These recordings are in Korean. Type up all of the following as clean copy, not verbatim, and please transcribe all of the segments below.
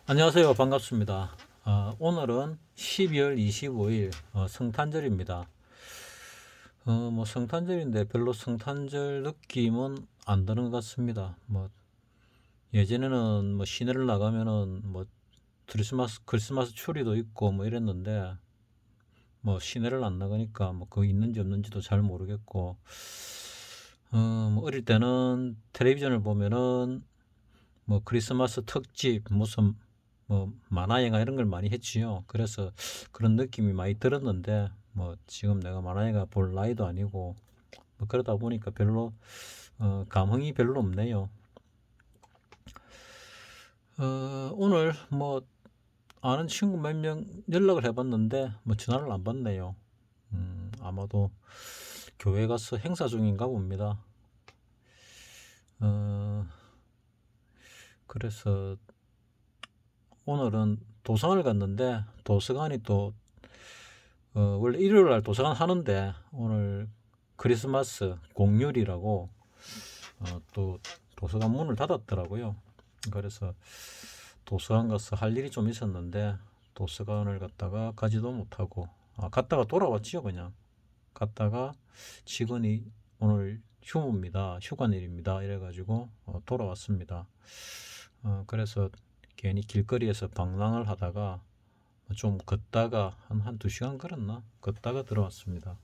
안녕하세요. 반갑습니다. 오늘은 12월 25일 성탄절입니다. 뭐 성탄절인데 별로 성탄절 느낌은 안 드는 것 같습니다. 뭐 예전에는 뭐 시내를 나가면은 뭐 크리스마스 추리도 있고 뭐 이랬는데 뭐 시내를 안 나가니까 뭐 그거 있는지 없는지도 잘 모르겠고 뭐 어릴 때는 텔레비전을 보면은 뭐 크리스마스 특집 무슨 뭐 만화 영화 이런 걸 많이 했지요. 그래서 그런 느낌이 많이 들었는데 뭐 지금 내가 만화 영화 볼 나이도 아니고 뭐 그러다 보니까 별로 감흥이 별로 없네요. 오늘 뭐 아는 친구 몇 명 연락을 해봤는데 뭐 전화를 안 받네요. 아마도 교회 가서 행사 중인가 봅니다. 어, 그래서 오늘은 도서관을 갔는데 도서관이 또 원래 일요일 날 도서관 하는데 오늘 크리스마스 공휴일이라고 또 도서관 문을 닫았더라고요. 그래서 도서관 가서 할 일이 좀 있었는데 도서관을 갔다가 가지도 못하고 갔다가 돌아왔지요. 그냥 갔다가 직원이 오늘 휴관일입니다 이래가지고 돌아왔습니다. 그래서 괜히 길거리에서 방랑을 하다가 좀 걷다가 한두 시간 걸었나? 걷다가 들어왔습니다.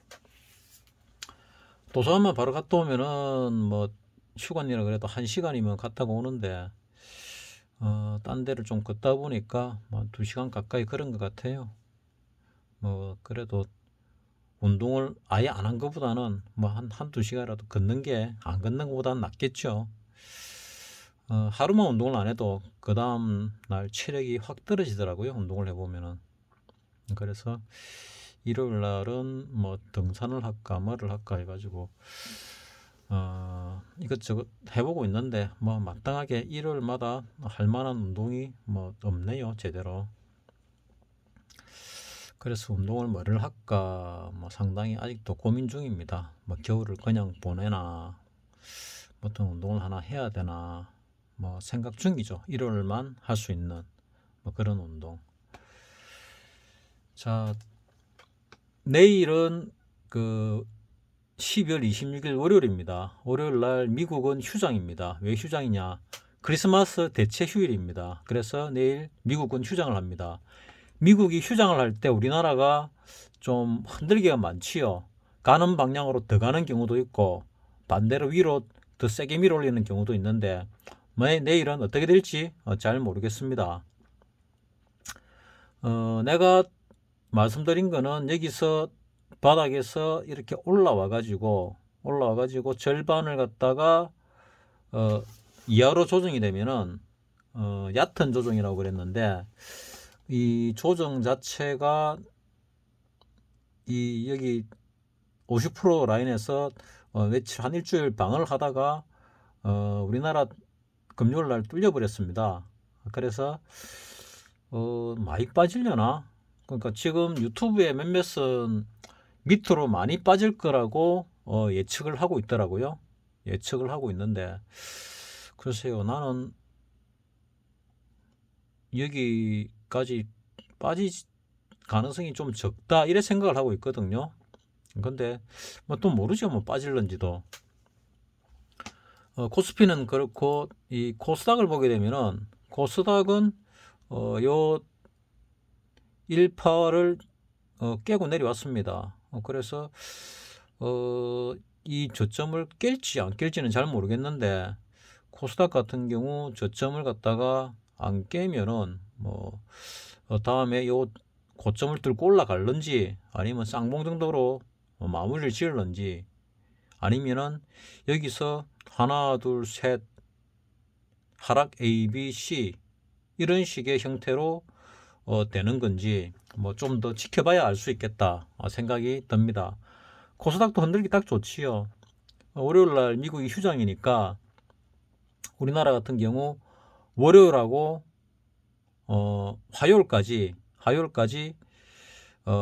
도서관만 바로 갔다 오면은 뭐 휴관이라 그래도 한 시간이면 갔다가 오는데 딴 데를 좀 걷다 보니까 뭐두 시간 가까이 걸은 것 같아요. 뭐 그래도 운동을 아예 안 한 것보다는 뭐 한두 시간이라도 걷는 게 안 걷는 것보다는 낫겠죠. 하루만 운동을 안 해도 그 다음 날 체력이 확 떨어지더라고요. 운동을 해보면은. 그래서 일요일 날은 뭐 등산을 할까 뭐를 할까 해가지고 이것저것 해보고 있는데 뭐 마땅하게 일요일마다 할 만한 운동이 뭐 없네요 제대로. 그래서 운동을 뭐를 할까 뭐 상당히 아직도 고민 중입니다. 뭐 겨울을 그냥 보내나 어떤 운동을 하나 해야 되나 뭐 생각 중이죠. 일요일만 할 수 있는 뭐 그런 운동. 자, 내일은 그 12월 26일 월요일입니다. 월요일 날 미국은 휴장입니다. 왜 휴장이냐? 크리스마스 대체 휴일입니다. 그래서 내일 미국은 휴장을 합니다. 미국이 휴장을 할 때 우리나라가 좀 흔들기가 많지요. 가는 방향으로 더 가는 경우도 있고 반대로 위로 더 세게 밀어 올리는 경우도 있는데 내일은 어떻게 될지 잘 모르겠습니다. 내가 말씀드린 거는 여기서 바닥에서 이렇게 올라와 가지고 절반을 갖다가 이하로 조정이 되면은 얕은 조정이라고 그랬는데 이 조정 자체가 이 여기 50% 라인에서 며칠 한 일주일 방어를 하다가 우리나라 금요일 날 뚫려 버렸습니다. 그래서 많이 빠지려나? 그러니까 지금 유튜브에 몇몇은 밑으로 많이 빠질 거라고 예측을 하고 있더라고요. 예측을 하고 있는데 글쎄요, 나는 여기까지 빠질 가능성이 좀 적다 이래 생각을 하고 있거든요. 근데 뭐 또 모르죠, 뭐 빠질런지도. 코스피는 그렇고 이 코스닥을 보게 되면은 코스닥은 요 1파를 깨고 내려왔습니다. 그래서 이 저점을 깰지 안 깰지는 잘 모르겠는데 코스닥 같은 경우 저점을 갖다가 안 깨면은 뭐 다음에 요 고점을 뚫고 올라갈런지 아니면 쌍봉 정도로 마무리를 지을런지 아니면은 여기서 하나 둘 셋 하락 A, B, C 이런 식의 형태로 되는 건지 뭐 좀 더 지켜봐야 알 수 있겠다 생각이 듭니다. 코스닥도 흔들기 딱 좋지요. 월요일 날 미국이 휴장이니까 우리나라 같은 경우 월요일하고 화요일까지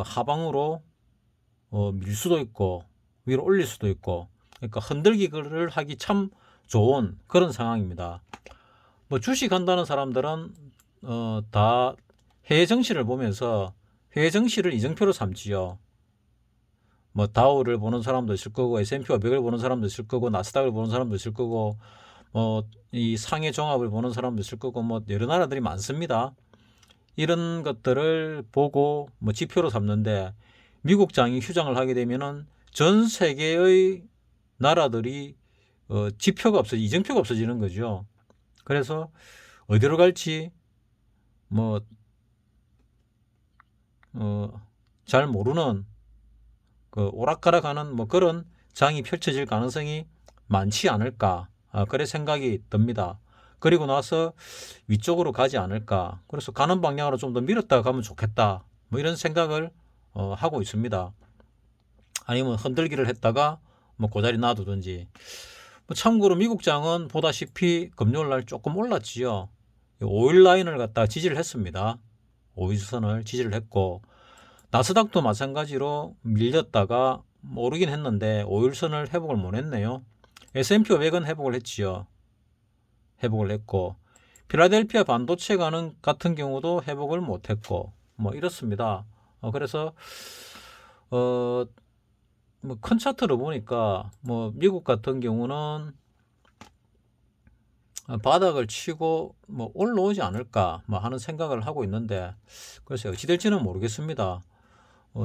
하방으로 밀 수도 있고 위로 올릴 수도 있고 그러니까 흔들기를 하기 참 좋은 그런 상황입니다. 뭐 주식 한다는 사람들은 다 해외 정시를 보면서 해외 정시를 이정표로 삼지요. 뭐 다우를 보는 사람도 있을 거고 S&P 500을 보는 사람도 있을 거고 나스닥을 보는 사람도 있을 거고 뭐 이 상해 종합을 보는 사람도 있을 거고 뭐 여러 나라들이 많습니다. 이런 것들을 보고 뭐 지표로 삼는데 미국장이 휴장을 하게 되면은 전 세계의 나라들이 지표가 없어 이정표가 없어지는 거죠. 그래서 어디로 갈지 뭐 잘 모르는 그 오락가락하는 뭐 그런 장이 펼쳐질 가능성이 많지 않을까 그래 생각이 듭니다. 그리고 나서 위쪽으로 가지 않을까. 그래서 가는 방향으로 좀 더 밀었다가 가면 좋겠다. 뭐 이런 생각을 하고 있습니다. 아니면 흔들기를 했다가 뭐 그 자리 놔두든지. 뭐 참고로 미국장은 보다시피 금요일 날 조금 올랐지요. 5일 라인을 갖다가 지지를 했습니다. 5일선을 지지를 했고 나스닥도 마찬가지로 밀렸다가 오르긴 했는데 5일선을 회복을 못 했네요. S&P 500은 회복을 했지요. 회복을 했고 필라델피아 반도체 같은 경우도 회복을 못 했고 뭐 이렇습니다. 그래서 뭐 큰 차트로 보니까 뭐 미국 같은 경우는 바닥을 치고 뭐 올라오지 않을까 뭐 하는 생각을 하고 있는데 글쎄 어찌 될지는 모르겠습니다.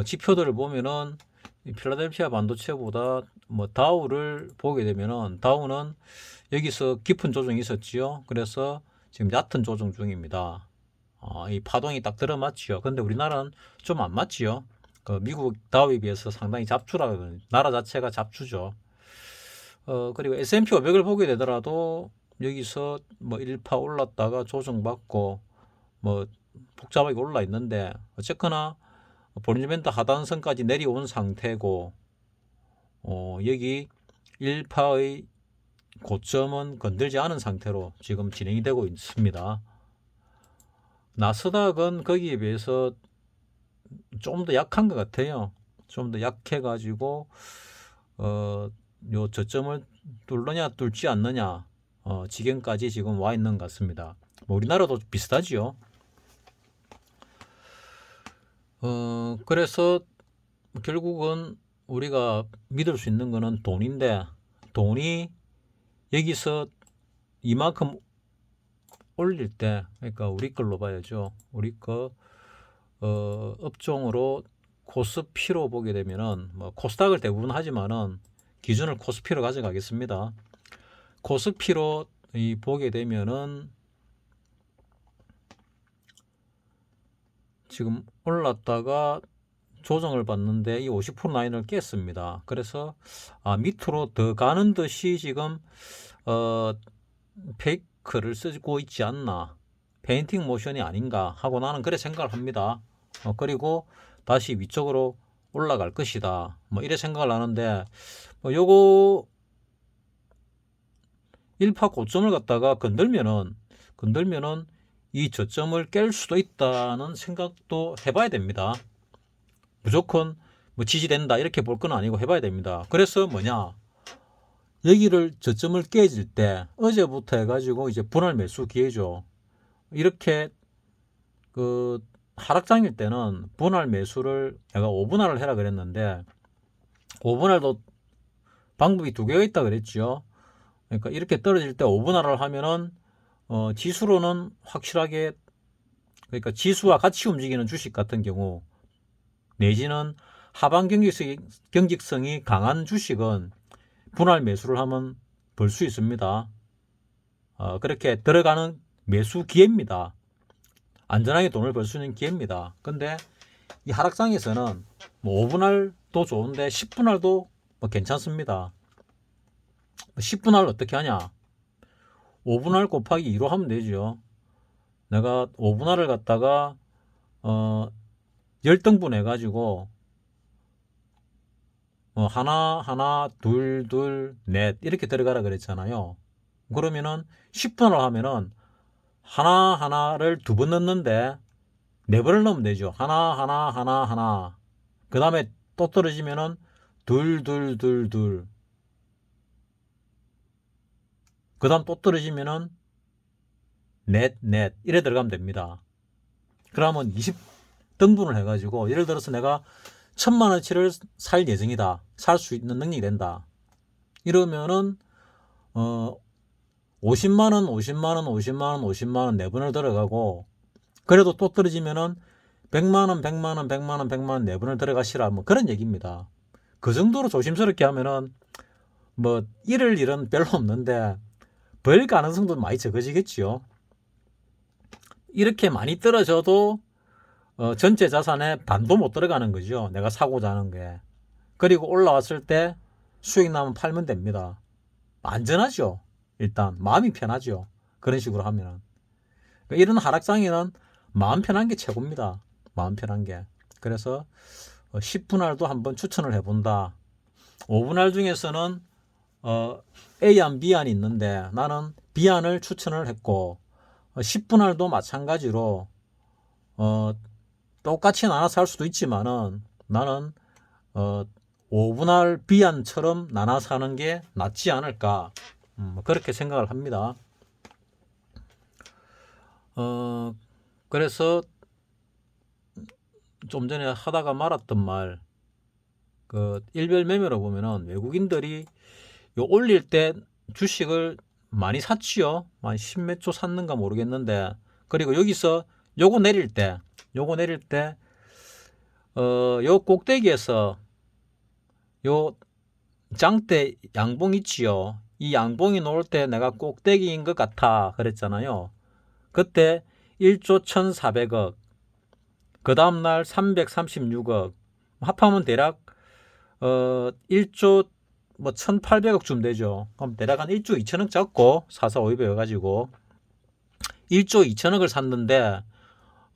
지표들을 보면은 필라델피아 반도체보다 뭐 다우를 보게 되면은 다우는 여기서 깊은 조정이 있었지요. 그래서 지금 얕은 조정 중입니다. 이 파동이 딱 들어맞지요. 근데 우리나라는 좀 안 맞지요. 그 미국 다우에 비해서 상당히 잡주라 나라 자체가 잡주죠. 그리고 S&P 500을 보게 되더라도 여기서 뭐 1파 올랐다가 조정받고 뭐 복잡하게 올라 있는데 어쨌거나 볼린저밴드 하단선까지 내려온 상태고 여기 1파의 고점은 건들지 않은 상태로 지금 진행이 되고 있습니다. 나스닥은 거기에 비해서 좀 더 약한 것 같아요. 좀 더 약해가지고 요 저점을 뚫느냐 뚫지 않느냐 지경까지 지금 와 있는 것 같습니다. 뭐 우리나라도 비슷하지요. 그래서 결국은 우리가 믿을 수 있는 거는 돈인데 돈이 여기서 이만큼 올릴 때 그러니까 우리 걸로 봐야죠. 우리 거 업종으로 코스피로 보게 되면은 뭐 코스닥을 대부분 하지만은 기준을 코스피로 가져가겠습니다. 코스피로 보게 되면은 지금 올랐다가 조정을 받는데 이 50% 라인을 깼습니다. 그래서 밑으로 더 가는 듯이 지금 페이크를 쓰고 있지 않나, 페인팅 모션이 아닌가 하고 나는 그래 생각을 합니다. 그리고 다시 위쪽으로 올라갈 것이다. 뭐 이래 생각을 하는데 요거 1파 고점을 갖다가 건들면은 이 저점을 깰 수도 있다는 생각도 해봐야 됩니다. 무조건 뭐 지지된다 이렇게 볼 건 아니고 해봐야 됩니다. 그래서 뭐냐, 여기를 저점을 깨질 때 어제부터 해가지고 이제 분할 매수 기회죠. 이렇게 그 하락장일 때는 분할 매수를 내가 5분할을 해라 그랬는데 5분할도 방법이 두 개가 있다 그랬죠. 그러니까 이렇게 떨어질 때 5분할을 하면은 지수로는 확실하게, 그러니까 지수와 같이 움직이는 주식 같은 경우 내지는 하방 경직성이 강한 주식은 분할 매수를 하면 벌 수 있습니다. 그렇게 들어가는 매수 기회입니다. 안전하게 돈을 벌 수 있는 기회입니다. 근데 이 하락장에서는 뭐 5분할도 좋은데 10분할도 뭐 괜찮습니다. 10분할 어떻게 하냐? 5분할 곱하기 2로 하면 되죠. 내가 5분할을 갖다가 10등분 해가지고 하나 둘 넷 이렇게 들어가라 그랬잖아요. 그러면은 10분할 하면은 하나를 두 번 넣는데 4번을 넣으면 되죠. 하나 그 다음에 또 떨어지면은 둘 그 다음 또 떨어지면은 넷 이래 들어가면 됩니다. 그러면 20등분을 해가지고 예를 들어서 내가 1000만원치를 살 예정이다. 살 수 있는 능력이 된다. 이러면은 50만원, 50만원, 50만원, 50만원 4번을 들어가고, 그래도 또 떨어지면은 100만원, 100만원, 100만원, 100만원 4번을 들어가시라, 뭐 그런 얘기입니다. 그 정도로 조심스럽게 하면은 뭐 잃을 일은 별로 없는데 벌 가능성도 많이 적어지겠지요. 이렇게 많이 떨어져도 전체 자산의 반도 못 들어가는 거죠. 내가 사고자 하는 게. 그리고 올라왔을 때 수익 나면 팔면 됩니다. 안전하죠. 일단 마음이 편하죠. 그런 식으로 하면은. 이런 하락장에는 마음 편한 게 최고입니다. 마음 편한 게. 그래서 10분할도 한번 추천을 해본다. 5분할 중에서는 A안, B안이 있는데 나는 B안을 추천을 했고, 10분할도 마찬가지로 똑같이 나눠서 할 수도 있지만은 나는 5분할 B안처럼 나눠서 하는 게 낫지 않을까, 그렇게 생각을 합니다. 그래서 좀 전에 하다가 말았던 말, 그 일별 매매로 보면은 외국인들이 요 올릴 때 주식을 많이 샀지요. 한 10몇 조 샀는가 모르겠는데, 그리고 여기서 요거 내릴 때 요 꼭대기에서 요 장대 양봉 있지요. 이 양봉이 놓을 때 내가 꼭대기인 것 같아 그랬잖아요. 그때 1조 1400억, 그 다음날 336억, 합하면 대략 1조 뭐 1800억쯤 되죠. 그럼 대략 한 1조 2천억 잡고 4452배 여가지고 1조 2천억을 샀는데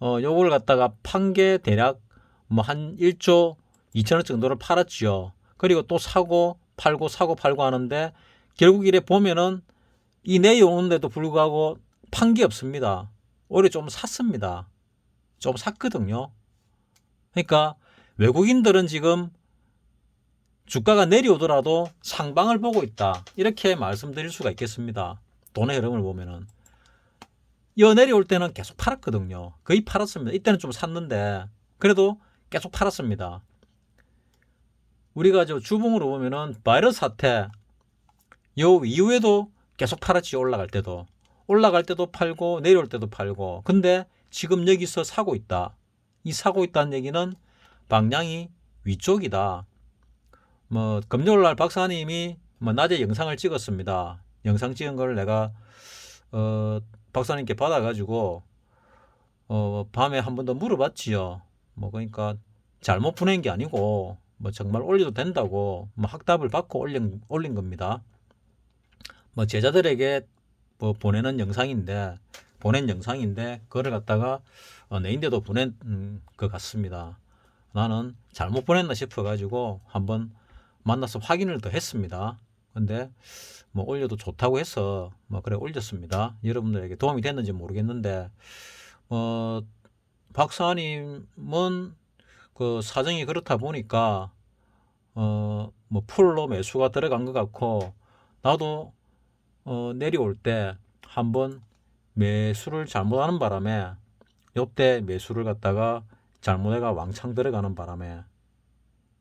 요걸 갖다가 판 게 대략 뭐 한 1조 2천억 정도를 팔았죠. 그리고 또 사고 팔고 사고 팔고 하는데 결국 이래 보면은 이 내이 오는데도 불구하고 판 게 없습니다. 오히려 좀 샀습니다. 좀 샀거든요. 그러니까 외국인들은 지금 주가가 내려오더라도 상방을 보고 있다, 이렇게 말씀드릴 수가 있겠습니다. 돈의 흐름을 보면은 내려올 때는 계속 팔았거든요. 거의 팔았습니다. 이때는 좀 샀는데 그래도 계속 팔았습니다. 우리가 저 주봉으로 보면은 바이러스 사태 요 이후에도 계속 팔았지. 올라갈 때도 팔고 내려올 때도 팔고. 근데 지금 여기서 사고 있다. 이 사고 있다는 얘기는 방향이 위쪽이다. 뭐 금요일 날 박사님이 뭐 낮에 영상을 찍었습니다. 영상 찍은 걸 내가 박사님께 받아가지고 밤에 한 번 더 물어봤지요. 뭐 그러니까 잘못 보낸 게 아니고 뭐 정말 올려도 된다고 뭐 학답을 받고 올린 겁니다. 뭐 제자들에게 뭐 보낸 영상인데 그거를 갖다가 내인데도 보낸 것 같습니다. 나는 잘못 보냈나 싶어 가지고 한번 만나서 확인을 더 했습니다. 근데 뭐 올려도 좋다고 해서 뭐 그래 올렸습니다. 여러분들에게 도움이 됐는지 모르겠는데 박사님은 그 사정이 그렇다 보니까 뭐 풀로 매수가 들어간 것 같고, 나도 내려올 때 한번 매수를 잘못하는 바람에 요때 매수를 갖다가 잘못해가 왕창 들어가는 바람에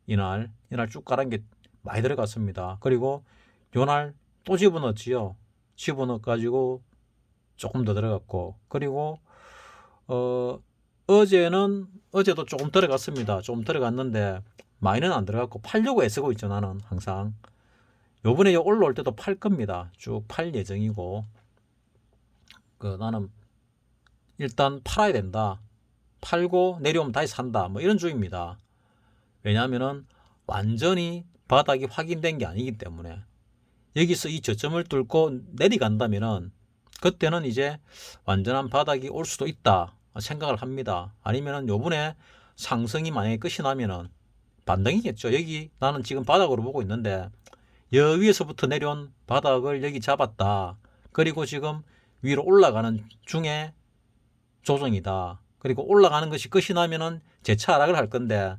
이날 쭉 깔은 게 많이 들어갔습니다. 그리고 요날 또 집어넣었지요. 집어넣어 가지고 조금 더 들어갔고, 그리고 어제도 조금 들어갔습니다. 좀 들어갔는데 많이는 안 들어갔고 팔려고 애쓰고 있죠. 나는 항상 요번에 올라올 때도 팔 겁니다. 쭉 팔 예정이고, 나는 일단 팔아야 된다. 팔고 내려오면 다시 산다. 뭐 이런 주의입니다. 왜냐하면은 완전히 바닥이 확인된 게 아니기 때문에 여기서 이 저점을 뚫고 내려간다면은 그때는 이제 완전한 바닥이 올 수도 있다 생각을 합니다. 아니면은 요번에 상승이 만약에 끝이 나면은 반등이겠죠. 여기 나는 지금 바닥으로 보고 있는데 여 위에서부터 내려온 바닥을 여기 잡았다. 그리고 지금 위로 올라가는 중에 조정이다. 그리고 올라가는 것이 끝이 나면은 재차 하락을 할 건데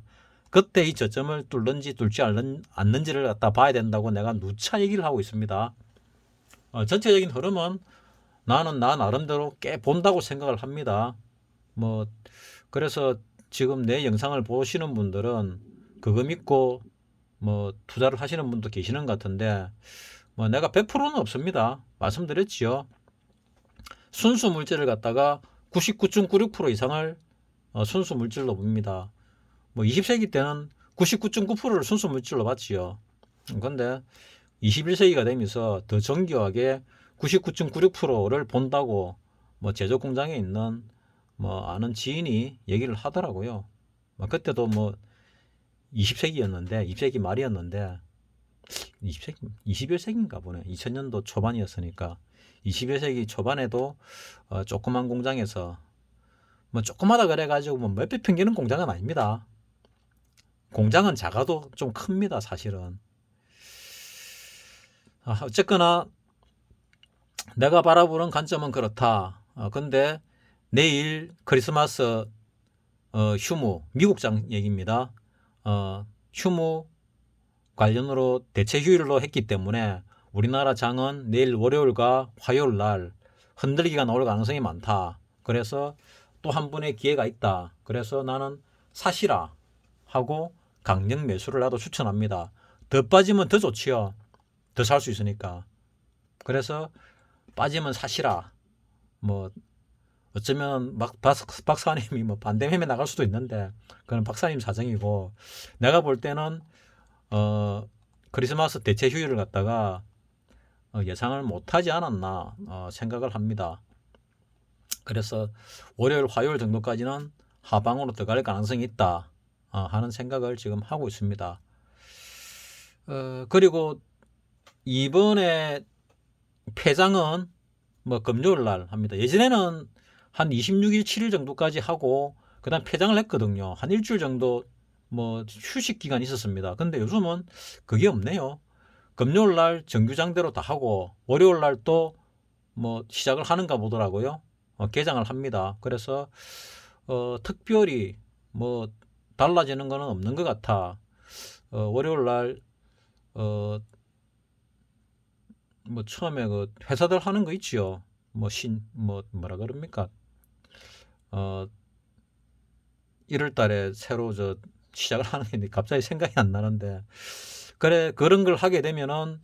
그때 이 저점을 뚫는지 뚫지 않는지를 갖다 봐야 된다고 내가 누차 얘기를 하고 있습니다. 전체적인 흐름은 나는 나 나름대로 꽤 본다고 생각을 합니다. 뭐 그래서 지금 내 영상을 보시는 분들은 그거 믿고 뭐 투자를 하시는 분도 계시는 것 같은데, 뭐 내가 100%는 없습니다. 말씀드렸지요. 순수 물질을 갖다가 99.96% 이상을 순수 물질로 봅니다. 뭐 20세기 때는 99.9%를 순수 물질로 봤지요. 근데 21세기가 되면서 더 정교하게 99.96%를 본다고 뭐 제조 공장에 있는 뭐 아는 지인이 얘기를 하더라고요. 그때도 뭐 20세기였는데 20세기 말이었는데 20세기 21세기인가 보네. 2000년도 초반이었으니까 21세기 초반에도 조그만 공장에서 뭐 조그마다 그래가지고 뭐 몇백 평기는 공장은 아닙니다. 공장은 작아도 좀 큽니다, 사실은. 어쨌거나 내가 바라보는 관점은 그렇다. 근데 내일 크리스마스 휴무, 미국장 얘기입니다. 휴무 관련으로 대체 휴일로 했기 때문에 우리나라 장은 내일 월요일과 화요일 날 흔들기가 나올 가능성이 많다. 그래서 또 한 번의 기회가 있다. 그래서 나는 사시라 하고 강력 매수를 나도 추천합니다. 더 빠지면 더 좋지요. 더 살 수 있으니까. 그래서 빠지면 사시라. 뭐 어쩌면 막 박사님이 뭐 반대매매 나갈 수도 있는데 그건 박사님 사정이고, 내가 볼 때는 크리스마스 대체 휴일을 갖다가 예상을 못하지 않았나 생각을 합니다. 그래서 월요일, 화요일 정도까지는 하방으로 들어갈 가능성이 있다 하는 생각을 지금 하고 있습니다. 그리고 이번에 폐장은 뭐 금요일 날 합니다. 예전에는 한 26일, 7일 정도까지 하고 그다음 폐장을 했거든요. 한 일주일 정도 뭐 휴식 기간이 있었습니다. 근데 요즘은 그게 없네요. 금요일 날 정규장대로 다 하고 월요일 날 또 뭐 시작을 하는가 보더라고요. 개장을 합니다. 그래서 특별히 뭐 달라지는 거는 없는 것 같아. 월요일 날 뭐 처음에 그 회사들 하는 거 있지요. 뭐 뭐라 그럽니까? 1월 달에 새로 시작을 하는 게 갑자기 생각이 안 나는데, 그래 그런 걸 하게 되면은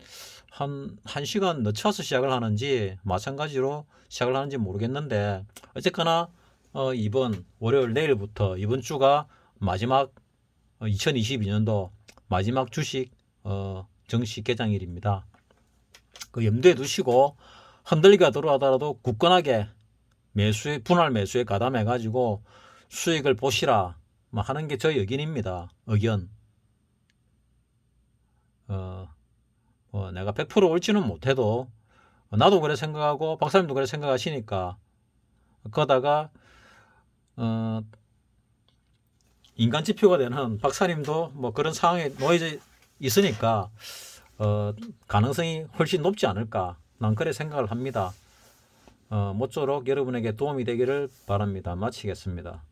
한 1시간 늦춰서 시작을 하는지 마찬가지로 시작을 하는지 모르겠는데, 어쨌거나 이번 월요일 내일부터 이번 주가 마지막 2022년도 마지막 주식 정식 개장일입니다. 그 염두에 두시고 흔들리가 들어가더라도 굳건하게 분할 매수에 가담해 가지고 수익을 보시라 하는 게 저희 의견입니다. 의견. 내가 100% 옳지는 못해도 나도 그래 생각하고 박사님도 그래 생각하시니까, 그러다가 인간 지표가 되는 박사님도 뭐 그런 상황에 놓여져 있으니까 가능성이 훨씬 높지 않을까, 난 그래 생각을 합니다. 모쪼록 여러분에게 도움이 되기를 바랍니다. 마치겠습니다.